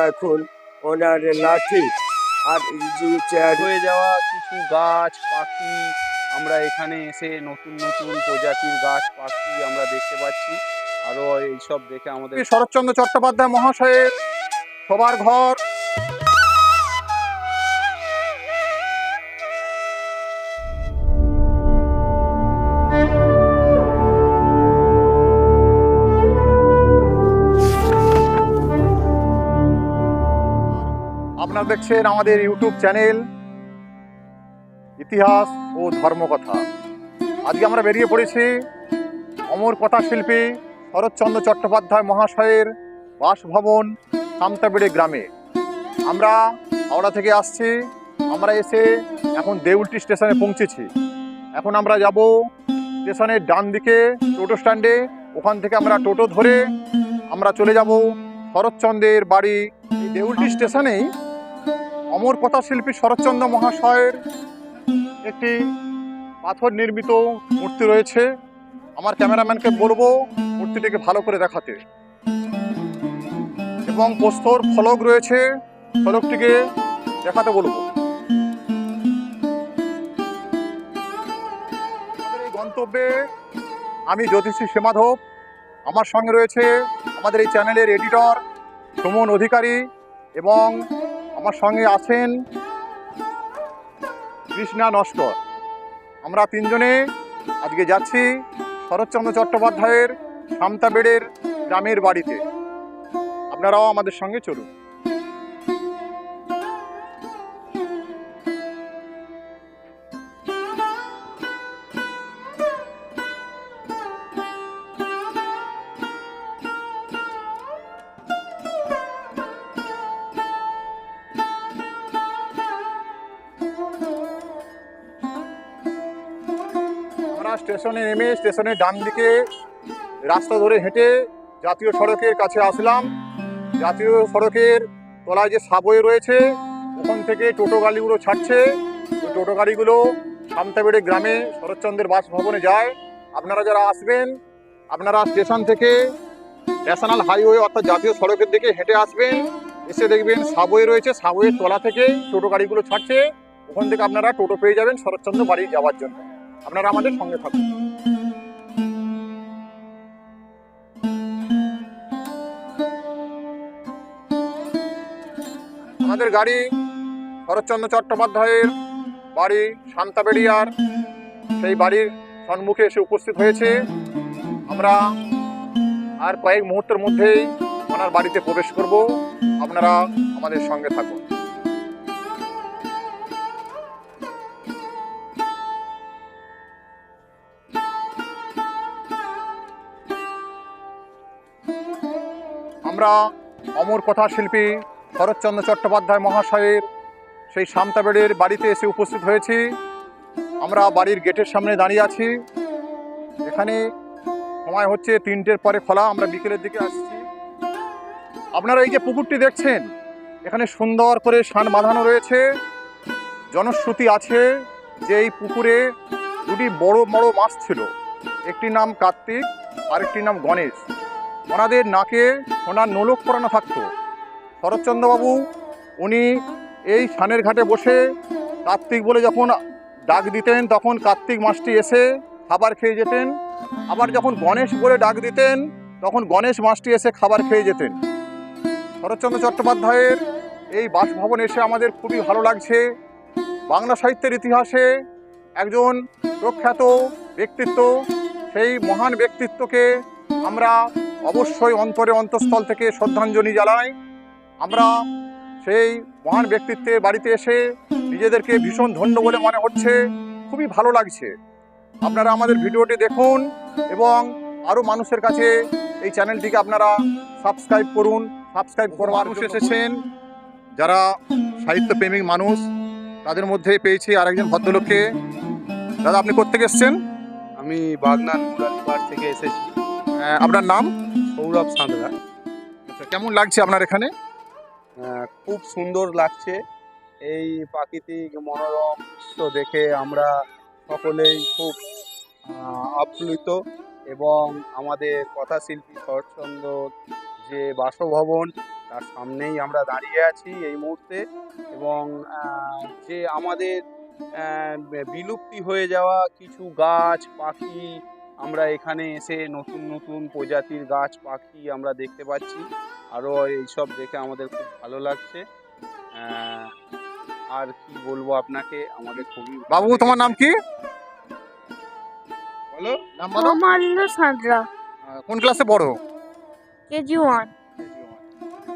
রাখুন ওনার লাঠি আর easy chair. হয়ে যাওয়া কিছু গাছ পাখি আমরা এখানে এসে নতুন নতুন প্রজাতির গাছ পাখি আমরা দেখতে পাচ্ছি। আরও এইসব দেখে আমাদের শরৎচন্দ্র চট্টোপাধ্যায় মহাশয়ের সবার ঘর। আপনারা দেখছেন আমাদের ইউটিউব চ্যানেল ইতিহাস ও ধর্মকথা। আজকে আমরা বেরিয়ে পড়েছি অমর কথা শিল্পী শরৎচন্দ্র চট্টোপাধ্যায় মহাশয়ের বাসভবন সামতাবেড়ে গ্রামে। আমরা হাওড়া থেকে আসছি, আমরা এসে এখন দেউলটি স্টেশনে পৌঁছেছি। এখন আমরা যাব স্টেশনের ডান দিকে টোটো স্ট্যান্ডে, ওখান থেকে আমরা টোটো ধরে আমরা চলে যাব শরৎচন্দ্রের বাড়ি। এই দেউলটি স্টেশনেই অমর কথা শিল্পী শরৎচন্দ্র মহাশয়ের একটি পাথর নির্মিত মূর্তি রয়েছে। আমার ক্যামেরাম্যানকে বলবো মূর্তিটিকে ভালো করে দেখাতে, এবং প্রস্তর ফলক রয়েছে, ফলকটিকে দেখাতে বলবো। আমাদের এই গন্তব্যে আমি জ্যোতিষী সীমাধব, আমার সঙ্গে রয়েছে আমাদের এই চ্যানেলের এডিটর সুমন অধিকারী, এবং আমার সঙ্গে আছেন কৃষ্ণা নস্কর। আমরা তিনজনে আজকে যাচ্ছি শরৎচন্দ্র চট্টোপাধ্যায়ের সামতাবেড়ের গ্রামের বাড়িতে। আপনারাও আমাদের সঙ্গে চলুন। আমরা স্টেশনে নেমে স্টেশনের ডান দিকে রাস্তা ধরে হেঁটে জাতীয় সড়কের কাছে আসলাম। জাতীয় সড়কের তলায় যে সাবওয়ে রয়েছে, ওখান থেকে টোটো গাড়িগুলো ছাড়ছে। ওই টোটো গাড়িগুলো সামতাবেড়ে গ্রামে শরৎচন্দ্রের বাসভবনে যায়। আপনারা যারা আসবেন, আপনারা স্টেশন থেকে ন্যাশনাল হাইওয়ে অর্থাৎ জাতীয় সড়কের দিকে হেঁটে আসবেন। এসে দেখবেন সাবওয়ে রয়েছে, সাবওয়ের তলা থেকেই টোটো গাড়িগুলো ছাড়ছে। ওখান থেকে আপনারা টোটো পেয়ে যাবেন শরৎচন্দ্র বাড়ি যাওয়ার জন্য। আপনারা আমাদের সঙ্গে থাকুন। আমাদের গাড়ি শরৎচন্দ্র চট্টোপাধ্যায়ের বাড়ি সামতাবেড়িয়ার সেই বাড়ির সম্মুখে এসে উপস্থিত হয়েছে। আমরা আর কয়েক মুহূর্তের মধ্যেই ওনার বাড়িতে প্রবেশ করব। আপনারা আমাদের সঙ্গে থাকুন। আমরা অমর কথা শিল্পী শরৎচন্দ্র চট্টোপাধ্যায় মহাশয়ের সেই সামতাবেড়ের বাড়িতে এসে উপস্থিত হয়েছি। আমরা বাড়ির গেটের সামনে দাঁড়িয়ে আছি। এখানে সময় হচ্ছে 3টের পরে খোলা, আমরা বিকেলের দিকে আসছি। আপনারা এই যে পুকুরটি দেখছেন, এখানে সুন্দর করে সান বাঁধানো রয়েছে। জনশ্রুতি আছে যে এই পুকুরে দুটি বড় বড় মাছ ছিল, একটির নাম কার্তিক আর একটির নাম গণেশ। ওনাদের নাকে ওনার নোলক পরানো থাকতো। শরৎচন্দ্রবাবু উনি এই সানের ঘাটে বসে কার্তিক বলে যখন ডাক দিতেন, তখন কার্তিক মাছটি এসে খাবার খেয়ে যেতেন। আবার যখন গণেশ বলে ডাক দিতেন, তখন গণেশ মাছটি এসে খাবার খেয়ে যেতেন। শরৎচন্দ্র চট্টোপাধ্যায়ের এই বাসভবনে এসে আমাদের খুবই ভালো লাগছে। বাংলা সাহিত্যের ইতিহাসে একজন প্রখ্যাত ব্যক্তিত্ব, সেই মহান ব্যক্তিত্বকে আমরা অবশ্যই অন্তরে অন্তঃস্থল থেকে শ্রদ্ধাঞ্জলি জানাই। আমরা সেই মহান ব্যক্তিত্বের বাড়িতে এসে নিজেদেরকে ভীষণ ধন্য বলে মনে হচ্ছে, খুবই ভালো লাগছে। আপনারা আমাদের ভিডিওটি দেখুন এবং আরও মানুষের কাছে এই চ্যানেলটিকে আপনারা সাবস্ক্রাইব করুন। সাবস্ক্রাইব করুন। মানুষ এসেছেন যারা সাহিত্যপ্রেমিক মানুষ, তাদের মধ্যে পেয়েছি আরেকজন ভদ্রলোককে। দাদা, আপনি কোত্থেকে এসেছেন? আমি বাগনান মুরালিপাড় থেকে এসেছি। আপনার নাম? সৌরভ সাঁতরা। আচ্ছা, কেমন লাগছে আপনার এখানে? খুব সুন্দর লাগছে। এই প্রাকৃতিক মনোরম দৃশ্য দেখে আমরা সকলেই খুব আপ্লুত, এবং আমাদের কথাশিল্পী শরৎচন্দ্র যে বাসভবন তার সামনেই আমরা দাঁড়িয়ে আছি এই মুহূর্তে। এবং যে আমাদের বিলুপ্তি হয়ে যাওয়া কিছু গাছ পাখি আমরা এখানে এসে নতুন নতুন প্রজাতির গাছ পাখি আমরা দেখতে পাচ্ছি। আরও এইসব দেখে আমাদের খুব ভালো লাগছে। আর কি বলবো আপনাকে, আমাদের খুবই বাবু, তোমার নাম কি? বলো। নাম বলো। অমান্য সাঁতরা, কোন ক্লাসে পড়ো? কেজি 1।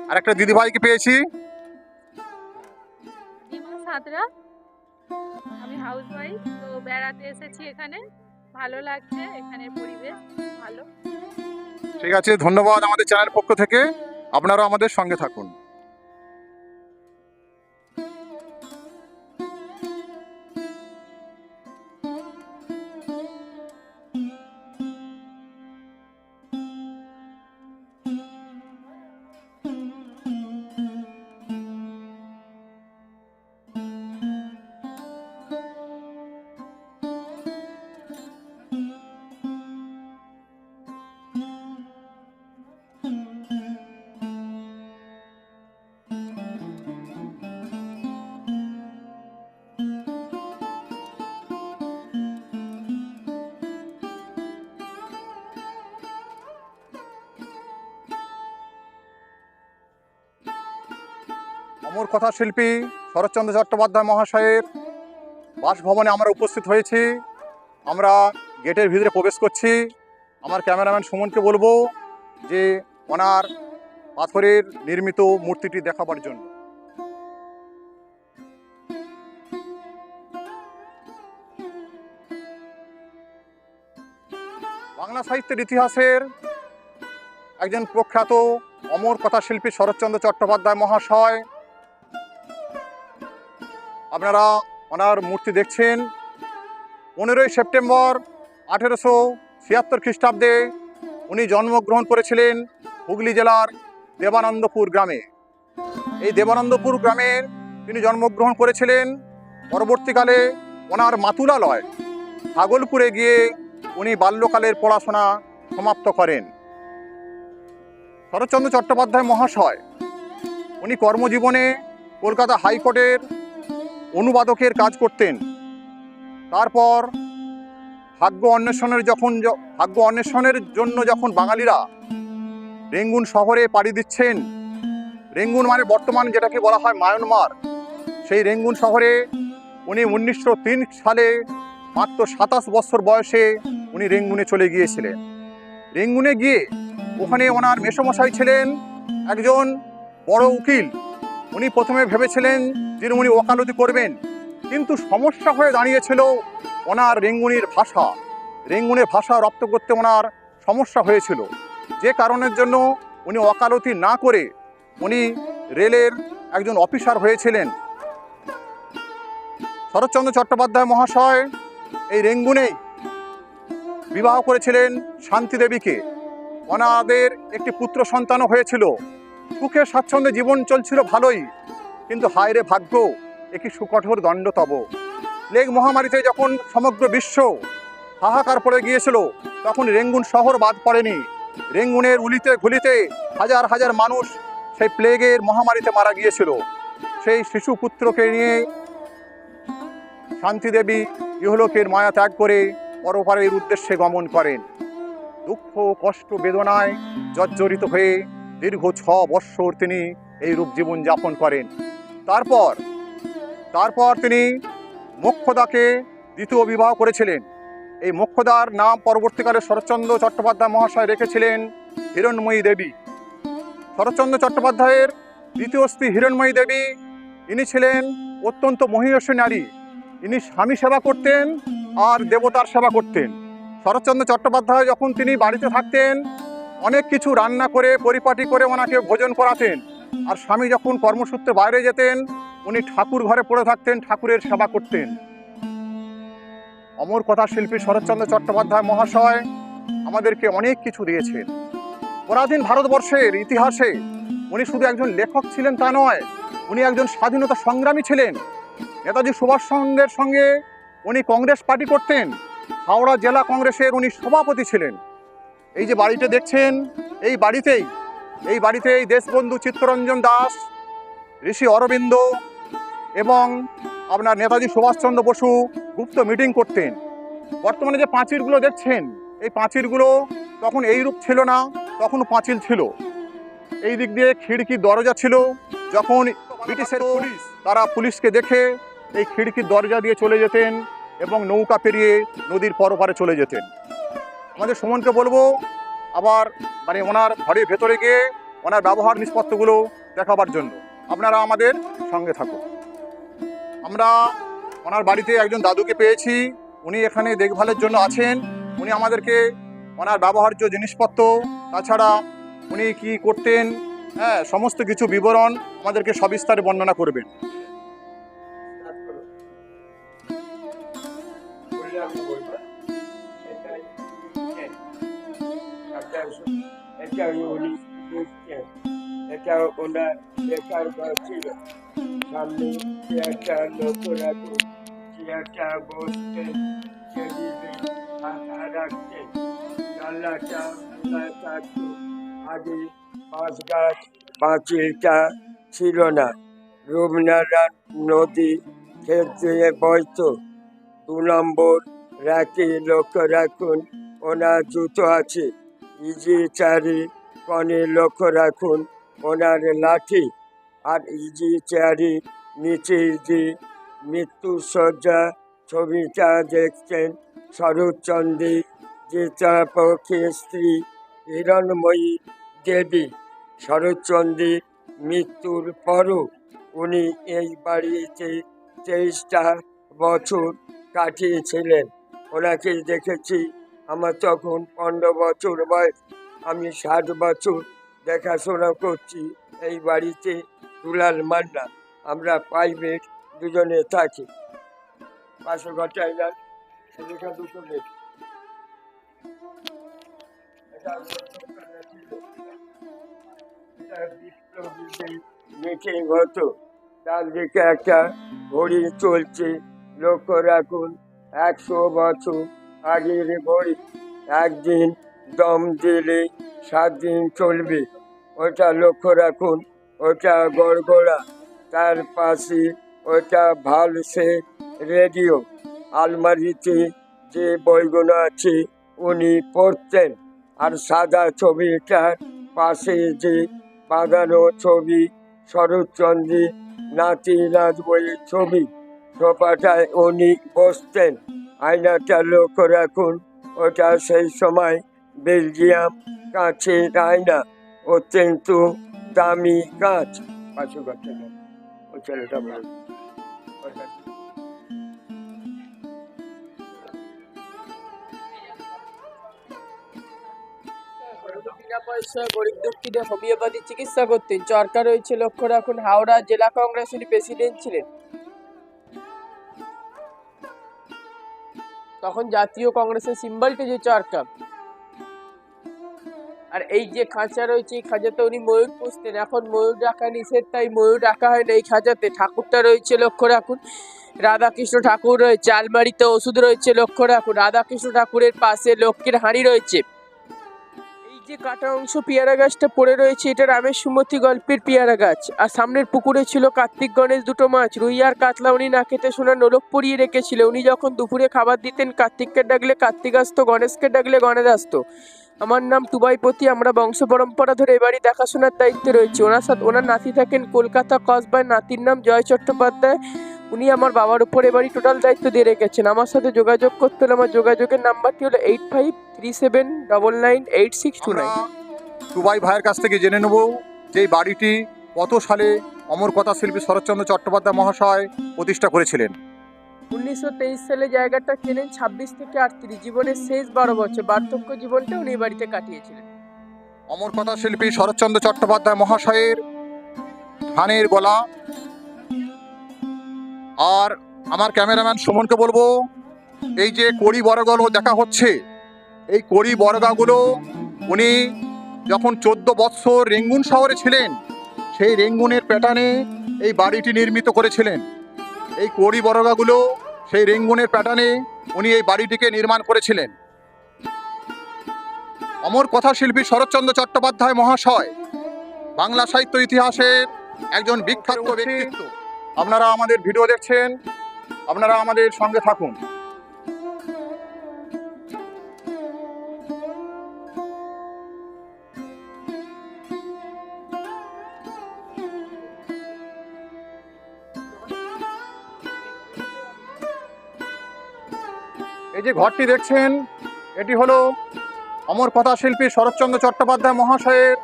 আর একটা দিদিভাইকে পেয়েছি। ডিমা সাঁতরা, আমি হাউস ওয়াইফ। তো বেড়াতে এসেছি এখানে, ভালো লাগছে, এখানের পরিবেশ ভালো। ঠিক আছে, ধন্যবাদ আমাদের চ্যানেল পক্ষ থেকে। আপনারা আমাদের সঙ্গে থাকুন। অমর কথা শিল্পী শরৎচন্দ্র চট্টোপাধ্যায় মহাশয়ের বাসভবনে আমরা উপস্থিত হয়েছি। আমরা গেটের ভিতরে প্রবেশ করছি। আমার ক্যামেরাম্যান সুমনকে বলবো যে ওনার পাথরের নির্মিত মূর্তিটি দেখাবার জন্য। বাংলা সাহিত্যের ইতিহাসের একজন প্রখ্যাত অমর কথাশিল্পী শরৎচন্দ্র চট্টোপাধ্যায় মহাশয়, আপনারা ওনার মূর্তি দেখছেন। 15ই সেপ্টেম্বর 1876 খ্রিস্টাব্দে উনি জন্মগ্রহণ করেছিলেন হুগলি জেলার দেবানন্দপুর গ্রামে। এই দেবানন্দপুর গ্রামে তিনি জন্মগ্রহণ করেছিলেন। পরবর্তীকালে ওনার মাতুলালয় ভাগলপুরে গিয়ে উনি বাল্যকালের পড়াশোনা সমাপ্ত করেন। শরৎচন্দ্র চট্টোপাধ্যায় মহাশয় উনি কর্মজীবনে কলকাতা হাইকোর্টের অনুবাদকের কাজ করতেন। তারপর ভাগ্য অন্বেষণের জন্য যখন বাঙালিরা রেঙ্গুন শহরে পাড়ি দিচ্ছেন, রেঙ্গুন মানে বর্তমান যেটাকে বলা হয় মায়ানমার, সেই রেঙ্গুন শহরে উনি 1903 সালে মাত্র 27 বছর বয়সে উনি রেঙ্গুনে চলে গিয়েছিলেন। রেঙ্গুনে গিয়ে ওখানে ওনার মেসোমশাই ছিলেন একজন বড় উকিল। উনি প্রথমে ভেবেছিলেন যে উনি ওকালতি করবেন, কিন্তু সমস্যা হয়ে দাঁড়িয়েছিল ওনার রেঙ্গুনের ভাষা রপ্ত করতে ওনার সমস্যা হয়েছিল, যে কারণের জন্য উনি ওকালতি না করে উনি রেলের একজন অফিসার হয়েছিলেন। শরৎচন্দ্র চট্টোপাধ্যায় মহাশয় এই রেঙ্গুনেই বিবাহ করেছিলেন শান্তি দেবীকে। ওনাদের একটি পুত্র সন্তানও হয়েছিল। সুখে স্বাচ্ছন্দ্যে জীবন চলছিল ভালোই, কিন্তু হায় রে ভাগ্য, একই সুকঠোর দণ্ড তব। প্লেগ মহামারীতে যখন সমগ্র বিশ্ব হাহাকার পড়ে গিয়েছিল, তখন রেঙ্গুন শহর বাদ পড়েনি। রেঙ্গুনের উলিতে ঘুলিতে হাজার হাজার মানুষ সেই প্লেগের মহামারীতে মারা গিয়েছিল। সেই শিশু পুত্রকে নিয়ে শান্তি দেবী ইহলোকের মায়া ত্যাগ করে পরপারের উদ্দেশ্যে গমন করেন। দুঃখ কষ্ট বেদনায় জর্জরিত হয়ে দীর্ঘ 6 বৎসর তিনি এই রূপ জীবন যাপন করেন। তারপর তিনি মোক্ষদাকে দ্বিতীয় বিবাহ করেছিলেন। এই মোক্ষদার নাম পরবর্তীকালে শরৎচন্দ্র চট্টোপাধ্যায় মহাশয় রেখেছিলেন হিরণ্ময়ী দেবী। শরৎচন্দ্র চট্টোপাধ্যায়ের দ্বিতীয় স্ত্রী হিরণ্ময়ী দেবী, ইনি ছিলেন অত্যন্ত মহিয়সী নারী। ইনি স্বামী সেবা করতেন আর দেবতার সেবা করতেন। শরৎচন্দ্র চট্টোপাধ্যায় যখন তিনি বাড়িতে থাকতেন, অনেক কিছু রান্না করে পরিপাটি করে ওনাকে ভোজন করাতেন। আর স্বামী যখন কর্মসূত্রে বাইরে যেতেন, উনি ঠাকুর ঘরে পড়ে থাকতেন, ঠাকুরের সেবা করতেন। অমর কথা শিল্পী শরৎচন্দ্র চট্টোপাধ্যায় মহাশয় আমাদেরকে অনেক কিছু দিয়েছেন। পরাধীন ভারতবর্ষের ইতিহাসে উনি শুধু একজন লেখক ছিলেন তা নয়, উনি একজন স্বাধীনতা সংগ্রামী ছিলেন। নেতাজি সুভাষচন্দ্রের সঙ্গে উনি কংগ্রেস পার্টি করতেন। হাওড়া জেলা কংগ্রেসের উনি সভাপতি ছিলেন। এই যে বাড়িটা দেখছেন, এই বাড়িতেই এই বাড়িতে এই দেশবন্ধু চিত্তরঞ্জন দাস, ঋষি অরবিন্দ এবং আপনার নেতাজি সুভাষচন্দ্র বসু গুপ্ত মিটিং করতেন। বর্তমানে যে পাঁচিলগুলো দেখছেন, এই পাঁচিলগুলো তখন এই রূপ ছিল না, তখন পাঁচিল ছিল। এই দিক দিয়ে খিড়কি দরজা ছিল। যখন ব্রিটিশের পুলিশ তারা পুলিশকে দেখে এই খিড়কির দরজা দিয়ে চলে যেতেন এবং নৌকা পেরিয়ে নদীর পরপারে চলে যেতেন। আমাদের সুমনকে বলবো আবার মানে ওনার ঘরের ভেতরে গিয়ে ওনার ব্যবহার নিষ্পত্তিগুলো দেখাবার জন্য। আপনারা আমাদের সঙ্গে থাকুন। আমরা ওনার বাড়িতে একজন দাদুকে পেয়েছি, উনি এখানে দেখভালের জন্য আছেন। উনি আমাদেরকে ওনার ব্যবহার্য জিনিসপত্র, তাছাড়া উনি কি করতেন, হ্যাঁ, সমস্ত কিছু বিবরণ আমাদেরকে সবিস্তারে বর্ণনা করবেন। এটা ওনার লেখার ঘর ছিল। সামনে চেয়ারটা লক্ষ্য রাখুন, চেয়ারটা বসতেন, টেবিলে খাতা রাখতেন, জানলাটা খোলা থাকত। আগে বাঁশ গাছ, পাঁচিলটা ছিল না। রূপনারায়ণ নদী ক্ষেত দিয়ে বইত। 2 নম্বর রাখে লক্ষ্য রাখুন, ওনার জুতো আছে। ইজি 4 কনে লক্ষ্য রাখুন, ওনার লাঠি। আর ইজি 4 নিচে যে মৃত্যুসজ্জা ছবিটা দেখছেন, শরৎচন্দ্রের চিত্রপক্ষের স্ত্রী হিরণময়ী দেবী। শরৎচন্দ্রের মৃত্যুর পরও উনি এই বাড়িতে 23টা বছর কাটিয়েছিলেন। ওনাকে দেখেছি আমার তখন 15 বছর বয়স। আমি 60 বছর দেখাশোনা করছি এই বাড়িতে। দুলাল মান্না, আমরা প্রাইভেট দুজনে থাকি। 500 ঘন্টায় যান, এদিকে দুটো লেখ। মিটিং হতো, তার দিকে একটা ঘড়ি চলছে, লক্ষ্য রাখুন। 100 বছর আগের ঘড়ি। একদিন দম দিলে 7 দিন চলবে, ওটা লক্ষ্য রাখুন। ওটা গড়গড়া, তার পাশে ওটা ভালসে রেডিও। আলমারিতে যে বইগুলো আছে উনি পড়তেন। আর সাদা ছবিটার পাশে যে বাঁধানো ছবি, শরৎচন্দ্রের নাতি নাচ বইয়ের ছবি। সোফাটায় উনি বসতেন। আয়নাটা লক্ষ্য রাখুন, ওটা সেই সময় বেলজিয়াম কাঁচের আয়না, অত্যন্ত দামি কাঁচ। 500 টাকা ওই ছেলেটা বল। বিনা পয়সায় গরিব দুঃখীদের হোমিওপ্যাথি চিকিৎসা করতেন। চরকা রয়েছে লক্ষ্য রাখুন। হাওড়া জেলা কংগ্রেসের প্রেসিডেন্ট ছিলেন। তখন জাতীয় কংগ্রেসের সিম্বলটি যে চরকা। আর এই যে খাঁচা রয়েছে, এই খাঁচাতে উনি ময়ূর পুষতেন। এখন ময়ূর রাখা নিষেধ, তাই ময়ূর রাখা হয় না এই খাঁচাতে। ঠাকুরটা রয়েছে লক্ষ্য রাখুন। রাধাকৃষ্ণ ঠাকুর রয়েছে। আলমারিতে ওষুধ রয়েছে লক্ষ্য রাখুন। রাধাকৃষ্ণ ঠাকুরের পাশে লক্ষ্মীর হাঁড়ি রয়েছে। এই যে কাটা অংশ পেয়ারা গাছটা পড়ে রয়েছে, এটা রামের সুমতি গল্পের পেয়ারা গাছ। আর সামনের পুকুরে ছিল কার্তিক গণেশ দুটো মাছ, রুই আর কাতলা। উনি না খেতে সোনা নোলক পরিয়ে রেখেছিল। উনি যখন দুপুরে খাবার দিতেন, কার্তিককে ডাকলে কার্তিক আসতো, গণেশকে ডাকলে গণেশ আসতো। আমার নাম টুবাইপতি। আমরা বংশ পরম্পরা ধরে এবারই দেখাশোনার দায়িত্বে রয়েছে। ওনার নাতি থাকেন কলকাতা কসবায়, নাতির নাম জয় চট্টোপাধ্যায়। উনি আমার বাবার উপর এবারই টোটাল দায়িত্ব দিয়ে রেখেছেন। আমার সাথে যোগাযোগ করতে হলে আমার যোগাযোগের নাম্বারটি হলো 8537998629। টুবাই ভাইয়ের কাছ থেকে জেনে নেব যে এই বাড়িটি কত সালে অমর কথা শিল্পী শরৎচন্দ্র চট্টোপাধ্যায় মহাশয় প্রতিষ্ঠা করেছিলেন। 1923 সালে জায়গাটা কেনেন। 26 থেকে 38, জীবনের শেষ 12 বছর বার্ধক্য জীবনটা উনি বাড়িতে কাটিয়েছিলেন। অমর কথা শিল্পী শরৎচন্দ্র চট্টোপাধ্যায় মহাশয়ের ধানের গলা। আর আমার ক্যামেরাম্যান সুমনকে বলবো, এই যে কড়ি বরগাগুলো দেখা হচ্ছে, এই কড়ি বরগাগুলো উনি যখন 14 বৎসর রেঙ্গুন শহরে ছিলেন, সেই রেঙ্গুনের প্যাটার্নে এই বাড়িটি নির্মিত করেছিলেন। এই কড়ি বরগাগুলো সেই রেঙ্গুনের প্যাটার্নে উনি এই বাড়িটিকে নির্মাণ করেছিলেন। অমর কথা শিল্পী শরৎচন্দ্র চট্টোপাধ্যায় মহাশয় বাংলা সাহিত্য ইতিহাসের একজন বিখ্যাত ব্যক্তিত্ব। আপনারা আমাদের ভিডিও দেখছেন, আপনারা আমাদের সঙ্গে থাকুন। এই যে ঘরটি দেখছেন, এটি হলো অমর কথা শিল্পী শরৎচন্দ্র চট্টোপাধ্যায় মহাশয়ের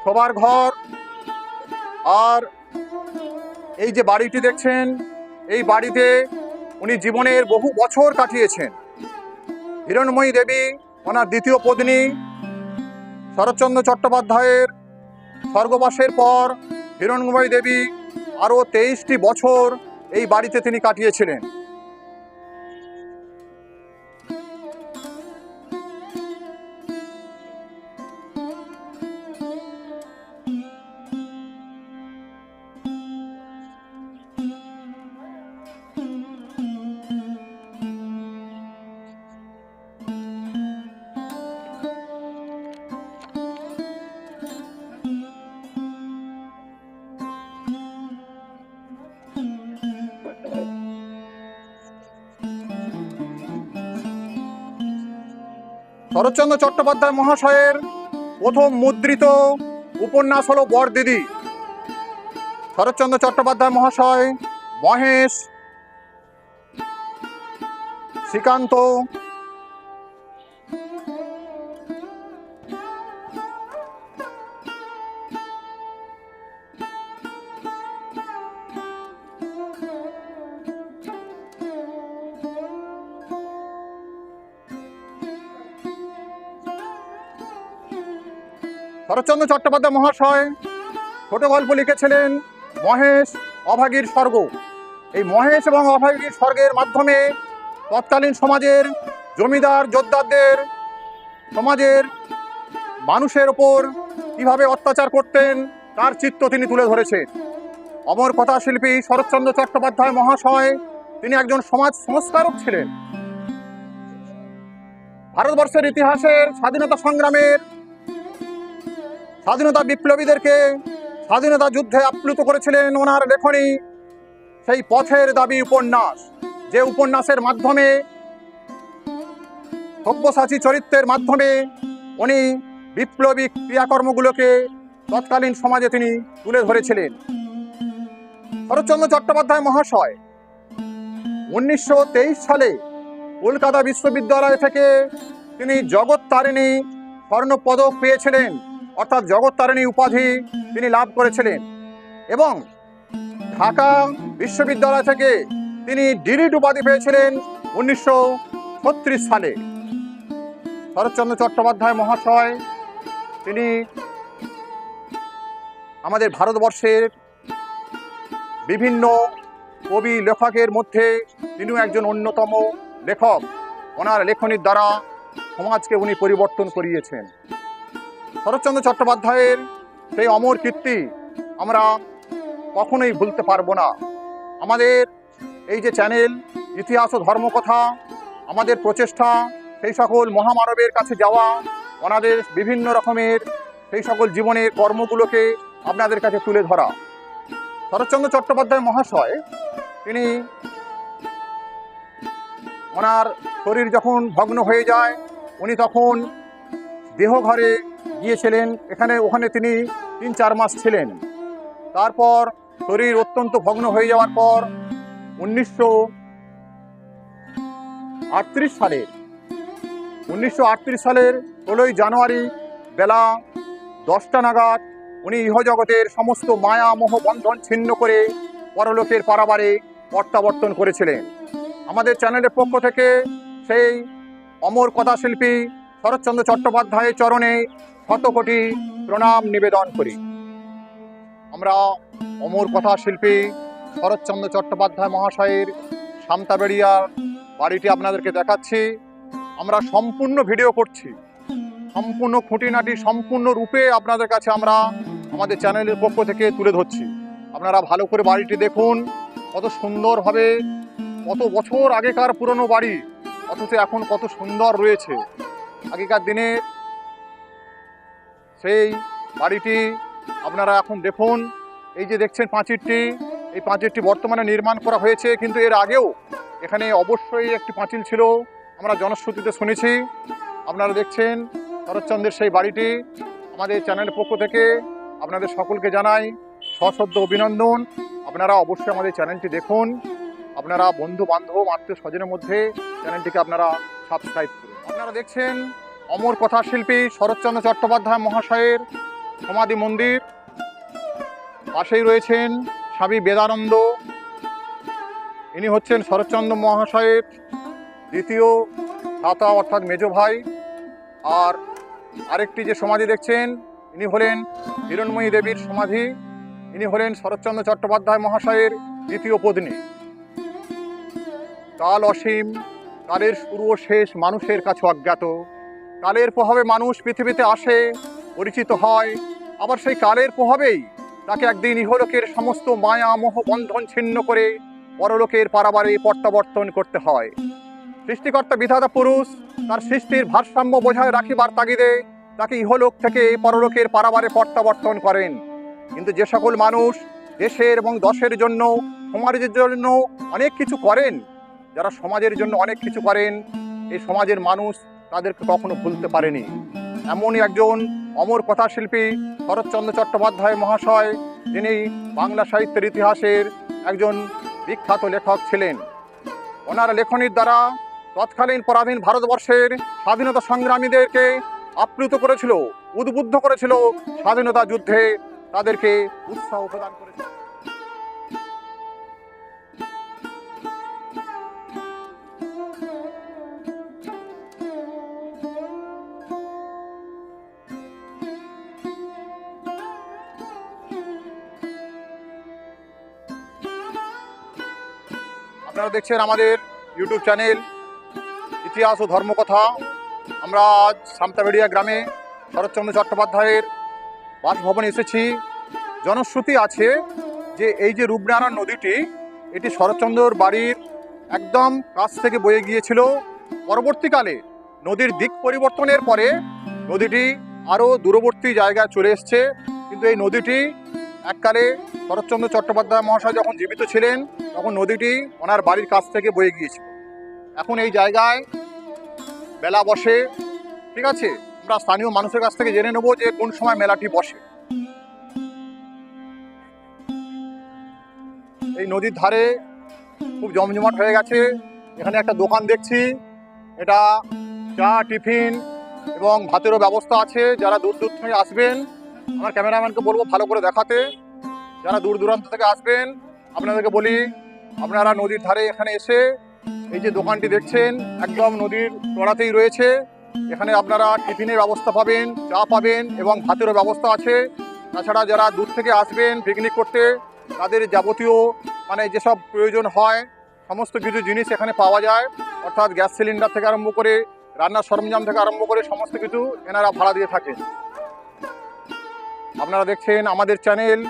শোবার ঘর। আর এই যে বাড়িটি দেখছেন, এই বাড়িতে উনি জীবনের বহু বছর কাটিয়েছেন। হিরণময়ী দেবী ওনার দ্বিতীয় পত্নী। শরৎচন্দ্র চট্টোপাধ্যায়ের স্বর্গবাসের পর হিরণময়ী দেবী আরও 23টি বছর এই বাড়িতে তিনি কাটিয়েছিলেন। শরৎচন্দ্র চট্টোপাধ্যায় মহাশয়ের প্রথম মুদ্রিত উপন্যাস হলো বরদিদি। শরৎচন্দ্র চট্টোপাধ্যায় মহাশয় মহেশ, শ্রীকান্ত, শরৎচন্দ্র চট্টোপাধ্যায় মহাশয় ছোট গল্প লিখেছিলেন মহেশ, অভাগীর স্বর্গ। এই মহেশ এবং অভাগীর স্বর্গের মাধ্যমে তৎকালীন সমাজের জমিদার জোদ্দারদের, সমাজের মানুষের ওপর কীভাবে অত্যাচার করতেন তার চিত্র তিনি তুলে ধরেছেন। অমর কথা শিল্পী শরৎচন্দ্র চট্টোপাধ্যায় মহাশয় তিনি একজন সমাজ সংস্কারক ছিলেন। ভারতবর্ষের ইতিহাসের স্বাধীনতা সংগ্রামের, স্বাধীনতা বিপ্লবীদেরকে স্বাধীনতা যুদ্ধে আপ্লুত করেছিলেন ওনার লেখনী সেই পথের দাবি উপন্যাস, যে উপন্যাসের মাধ্যমে সব্যসাচী চরিত্রের মাধ্যমে উনি বিপ্লবী ক্রিয়াকর্মগুলোকে তৎকালীন সমাজে তিনি তুলে ধরেছিলেন। শরৎচন্দ্র চট্টোপাধ্যায় মহাশয় 1923 সালে কলকাতা বিশ্ববিদ্যালয় থেকে তিনি জগত্তারিণী স্বর্ণপদক পেয়েছিলেন, অর্থাৎ জগত্তারিণী উপাধি তিনি লাভ করেছিলেন। এবং ঢাকা বিশ্ববিদ্যালয় থেকে তিনি ডিলিট উপাধি পেয়েছিলেন 1936 সালে। শরৎচন্দ্র চট্টোপাধ্যায় মহাশয় তিনি আমাদের ভারতবর্ষের বিভিন্ন কবি লেখকের মধ্যে তিনিও একজন অন্যতম লেখক। ওনার লেখনীর দ্বারা সমাজকে উনি পরিবর্তন করিয়েছেন। শরৎচন্দ্র চট্টোপাধ্যায়ের সেই অমর কীর্তি আমরা কখনোই ভুলতে পারবো না। আমাদের এই যে চ্যানেল ইতিহাস ও ধর্মকথা, আমাদের প্রচেষ্টা সেই সকল মহামানবের কাছে যাওয়া, ওনাদের বিভিন্ন রকমের সেই সকল জীবনের কর্মগুলোকে আপনাদের কাছে তুলে ধরা। শরৎচন্দ্র চট্টোপাধ্যায় মহাশয় তিনি ওনার শরীর যখন ভগ্ন হয়ে যায় উনি তখন দেহঘরে গিয়েছিলেন, ওখানে তিনি 3-4 মাস ছিলেন। তারপর শরীর অত্যন্ত ভগ্ন হয়ে যাওয়ার পর 1938 সালের 16ই জানুয়ারি বেলা 10টা নাগাদ উনি ইহজগতের সমস্ত মায়া মোহ বন্ধন ছিন্ন করে পরলোকের পারাবারে প্রত্যাবর্তন করেছিলেন। আমাদের চ্যানেলের পক্ষ থেকে সেই অমর কথা শিল্পী শরৎচন্দ্র চট্টোপাধ্যায়ের চরণে শত কোটি প্রণাম নিবেদন করি। আমরা অমর কথা শিল্পী শরৎচন্দ্র চট্টোপাধ্যায় মহাশয়ের সামতাবেড়িয়ার বাড়িটি আপনাদেরকে দেখাচ্ছি। আমরা সম্পূর্ণ ভিডিও করছি, সম্পূর্ণ খুঁটিনাটি সম্পূর্ণ রূপে আপনাদের কাছে আমরা আমাদের চ্যানেলের পক্ষ থেকে তুলে ধরছি। আপনারা ভালো করে বাড়িটি দেখুন, কত সুন্দরভাবে, কত বছর আগেকার পুরনো বাড়ি, অথচ এখন কত সুন্দর রয়েছে। আগেকার দিনে সেই বাড়িটি আপনারা এখন দেখুন, এই যে দেখছেন পাঁচিলটি, এই পাঁচিলটি বর্তমানে নির্মাণ করা হয়েছে, কিন্তু এর আগেও এখানে অবশ্যই একটি পাঁচিল ছিল, আমরা জনশ্রুতিতে শুনেছি। আপনারা দেখছেন শরৎচন্দ্রের সেই বাড়িটি। আমাদের চ্যানেলের পক্ষ থেকে আপনাদের সকলকে জানাই সশ্রদ্ধ অভিনন্দন। আপনারা অবশ্যই আমাদের চ্যানেলটি দেখুন, আপনারা বন্ধু বান্ধব আত্মীয় স্বজনের মধ্যে চ্যানেলটিকে আপনারা সাবস্ক্রাইব করুন। আপনারা দেখছেন অমর কথাশিল্পী শরৎচন্দ্র চট্টোপাধ্যায় মহাশয়ের সমাধি মন্দির। পাশেই রয়েছেন স্বামী বেদানন্দ, ইনি হচ্ছেন শরৎচন্দ্র মহাশয়ের দ্বিতীয় ভ্রাতা অর্থাৎ মেজ ভাই। আর আরেকটি যে সমাধি দেখছেন, ইনি হলেন হিরণময়ী দেবীর সমাধি, ইনি হলেন শরৎচন্দ্র চট্টোপাধ্যায় মহাশয়ের দ্বিতীয় পত্নী। কাল অসীম, কালের শুরু ও শেষ মানুষের কাছে অজ্ঞাত। কালের প্রভাবে মানুষ পৃথিবীতে আসে, পরিচিত হয়, আবার সেই কালের প্রভাবেই তাকে একদিন ইহলোকের সমস্ত মায়া মোহ বন্ধন ছিন্ন করে পরলোকের পারাবারে প্রত্যাবর্তন করতে হয়। সৃষ্টিকর্তা বিধাতা পুরুষ তার সৃষ্টির ভারসাম্য বজায় রাখিবার তাগিদে তাকে ইহলোক থেকে পরলোকের পারাবারে প্রত্যাবর্তন করেন। কিন্তু যে সকল মানুষ দেশের এবং দশের জন্য, সমাজের জন্য অনেক কিছু করেন, যারা সমাজের জন্য অনেক কিছু করেন, এই সমাজের মানুষ তাদেরকে কখনো ভুলতে পারেনি। এমনই একজন অমর কথাশিল্পী শরৎচন্দ্র চট্টোপাধ্যায় মহাশয়, যিনি বাংলা সাহিত্যের ইতিহাসের একজন বিখ্যাত লেখক ছিলেন। ওনার লেখনীর দ্বারা তৎকালীন পরাধীন ভারতবর্ষের স্বাধীনতা সংগ্রামীদেরকে আপ্লুত করেছিল, উদ্বুদ্ধ করেছিল, স্বাধীনতা যুদ্ধে তাদেরকে উৎসাহ প্রদান করেছিল। আপনারা দেখছেন আমাদের ইউটিউব চ্যানেল ইতিহাস ও ধর্মকথা। আমরা আজ সামতাবেড়িয়া গ্রামে শরৎচন্দ্র চট্টোপাধ্যায়ের বাসভবনে এসেছি। জনশ্রুতি আছে যে এই যে রূপনারায়ণ নদীটি, এটি শরৎচন্দ্রর বাড়ির একদম কাছ থেকে বয়ে গিয়েছিল। পরবর্তীকালে নদীর দিক পরিবর্তনের পরে নদীটি আরও দূরবর্তী জায়গায় চলে এসছে, কিন্তু এই নদীটি এককালে শরৎচন্দ্র চট্টোপাধ্যায় মহাশয় যখন জীবিত ছিলেন তখন নদীটি ওনার বাড়ির কাছ থেকে বয়ে গিয়েছিল। এখন এই জায়গায় মেলা বসে, ঠিক আছে? আমরা স্থানীয় মানুষের কাছ থেকে জেনে নেব যে কোন সময় মেলাটি বসে। এই নদীর ধারে খুব জমজমাট হয়ে গেছে। এখানে একটা দোকান দেখছি, এটা চা, টিফিন এবং ভাতেরও ব্যবস্থা আছে। যারা দূর দূর থেকে আসবেন, আমার ক্যামেরাম্যানকে বলবো ভালো করে দেখাতে। যারা দূর দূরান্ত থেকে আসবেন, আপনাদেরকে বলি আপনারা নদীর ধারে এখানে এসে এই যে দোকানটি দেখছেন একদম নদীর চড়াতেই রয়েছে। এখানে আপনারা টিফিনের ব্যবস্থা পাবেন, চা পাবেন এবং ভাতেরও ব্যবস্থা আছে। তাছাড়া যারা দূর থেকে আসবেন পিকনিক করতে, তাদের যাবতীয় যেসব প্রয়োজন হয় সমস্ত কিছু জিনিস এখানে পাওয়া যায়, অর্থাৎ গ্যাস সিলিন্ডার থেকে আরম্ভ করে রান্নার সরঞ্জাম থেকে আরম্ভ করে সমস্ত কিছু এনারা ভাড়া দিয়ে থাকেন। আপনারা দেখছেন আমাদের চ্যানেল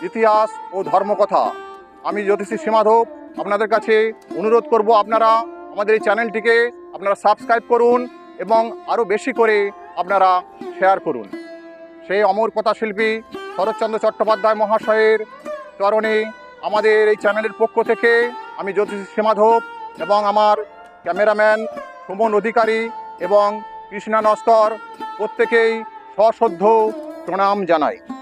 ইতিহাস ও ধর্মকথা। আমি জ্যোতিষী সীমাধব আপনাদের কাছে অনুরোধ করব, আপনারা আমাদের এই চ্যানেলটিকে আপনারা সাবস্ক্রাইব করুন এবং আরও বেশি করে আপনারা শেয়ার করুন। সেই অমর কথাশিল্পী শরৎচন্দ্র চট্টোপাধ্যায় মহাশয়ের চরণে আমাদের এই চ্যানেলের পক্ষ থেকে আমি জ্যোতিষী সীমাধব এবং আমার ক্যামেরাম্যান সুমন অধিকারী এবং কৃষ্ণা নস্কর প্রত্যেকেই সশ্রদ্ধ প্রণাম জানাই।